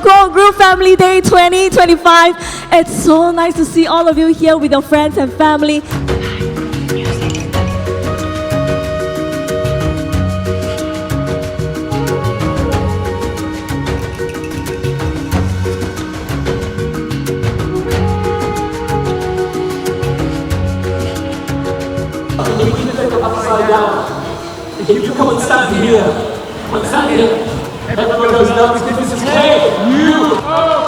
Girl Group Family Day 2025. It's so nice to see all of you here with your friends and family. Upside down. If you come and stand here, everyone goes down. This is K-U-O.